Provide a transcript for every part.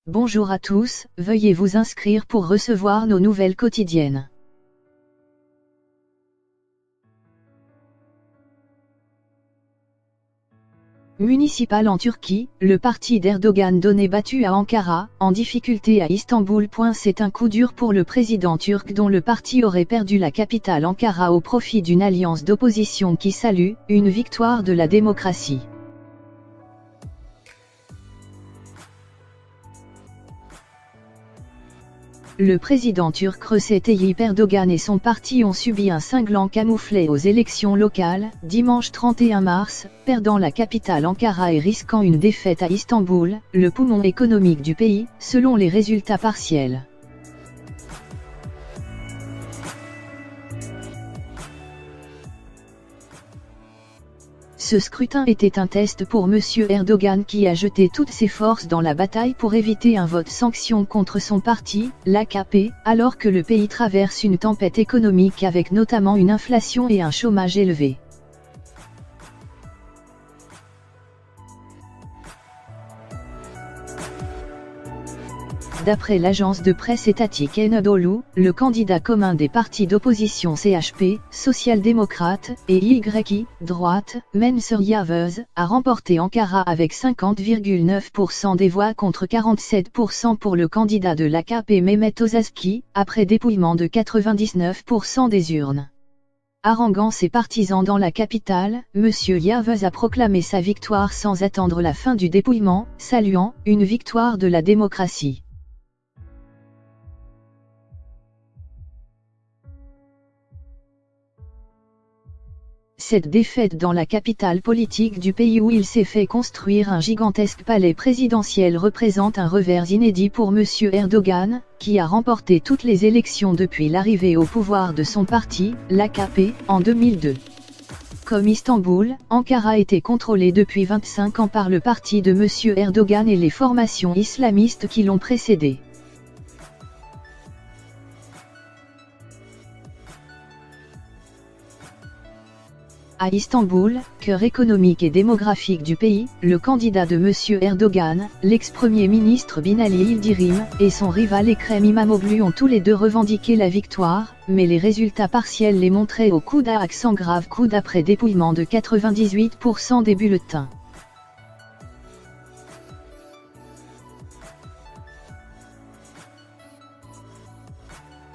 Bonjour à tous, veuillez vous inscrire pour recevoir nos nouvelles quotidiennes. Municipal en Turquie, le parti d'Erdogan donné battu à Ankara, en difficulté à Istanbul. C'est un coup dur pour le président turc dont le parti aurait perdu la capitale Ankara au profit d'une alliance d'opposition qui salue une victoire de la démocratie. Le président turc Recep Tayyip Erdogan et son parti ont subi un cinglant camouflet aux élections locales, dimanche 31 mars, perdant la capitale Ankara et risquant une défaite à Istanbul, le poumon économique du pays, selon les résultats partiels. Ce scrutin était un test pour M. Erdogan qui a jeté toutes ses forces dans la bataille pour éviter un vote sanction contre son parti, l'AKP, alors que le pays traverse une tempête économique avec notamment une inflation et un chômage élevé. D'après l'agence de presse étatique Anadolu, le candidat commun des partis d'opposition CHP, social-démocrate, et YI, droite, Mansur Yavaş, a remporté Ankara avec 50,9% des voix contre 47% pour le candidat de l'AKP Mehmet Ozaski, après dépouillement de 99% des urnes. Haranguant ses partisans dans la capitale, M. Yavaş a proclamé sa victoire sans attendre la fin du dépouillement, saluant « une victoire de la démocratie ». Cette défaite dans la capitale politique du pays où il s'est fait construire un gigantesque palais présidentiel représente un revers inédit pour M. Erdogan, qui a remporté toutes les élections depuis l'arrivée au pouvoir de son parti, l'AKP, en 2002. Comme Istanbul, Ankara était contrôlée depuis 25 ans par le parti de M. Erdogan et les formations islamistes qui l'ont précédé. À Istanbul, cœur économique et démographique du pays, le candidat de M. Erdogan, l'ex-premier ministre Binali Yildirim, et son rival Ekrem İmamoğlu ont tous les deux revendiqué la victoire, mais les résultats partiels les montraient au coude à accent grave coude après dépouillement de 98% des bulletins.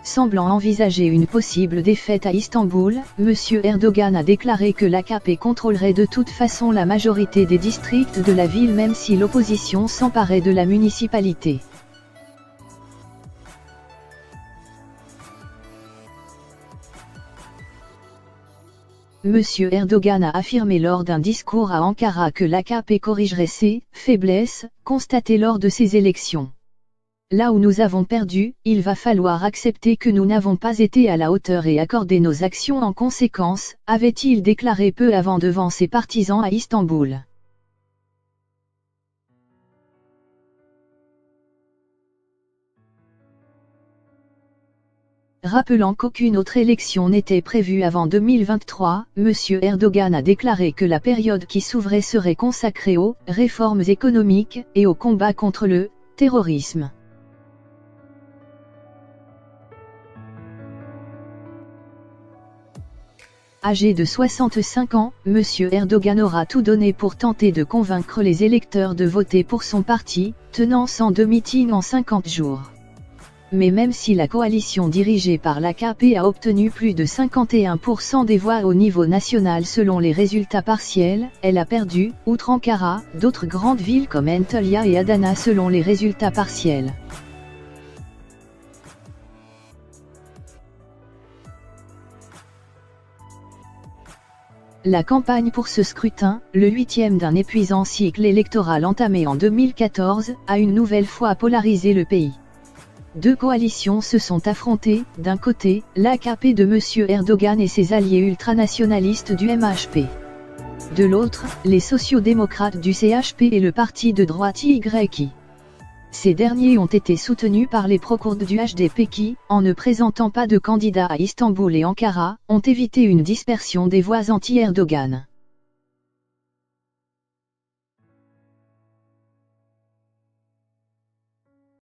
Semblant envisager une possible défaite à Istanbul, M. Erdogan a déclaré que l'AKP contrôlerait de toute façon la majorité des districts de la ville même si l'opposition s'emparait de la municipalité. M. Erdogan a affirmé lors d'un discours à Ankara que l'AKP corrigerait ses faiblesses constatées lors de ces élections. Là où nous avons perdu, il va falloir accepter que nous n'avons pas été à la hauteur et accorder nos actions en conséquence, avait-il déclaré peu avant devant ses partisans à Istanbul. Rappelant qu'aucune autre élection n'était prévue avant 2023, M. Erdogan a déclaré que la période qui s'ouvrait serait consacrée aux réformes économiques et au combat contre le terrorisme. Âgé de 65 ans, M. Erdogan aura tout donné pour tenter de convaincre les électeurs de voter pour son parti, tenant 102 meetings en 50 jours. Mais même si la coalition dirigée par l'AKP a obtenu plus de 51% des voix au niveau national selon les résultats partiels, elle a perdu, outre Ankara, d'autres grandes villes comme Antalya et Adana selon les résultats partiels. La campagne pour ce scrutin, le 8e d'un épuisant cycle électoral entamé en 2014, a une nouvelle fois polarisé le pays. Deux coalitions se sont affrontées, d'un côté, l'AKP de M. Erdogan et ses alliés ultranationalistes du MHP. De l'autre, les sociaux-démocrates du CHP et le parti de droite YI. Ces derniers ont été soutenus par les pro-kurdes du HDP qui, en ne présentant pas de candidats à Istanbul et Ankara, ont évité une dispersion des voix anti-Erdogan.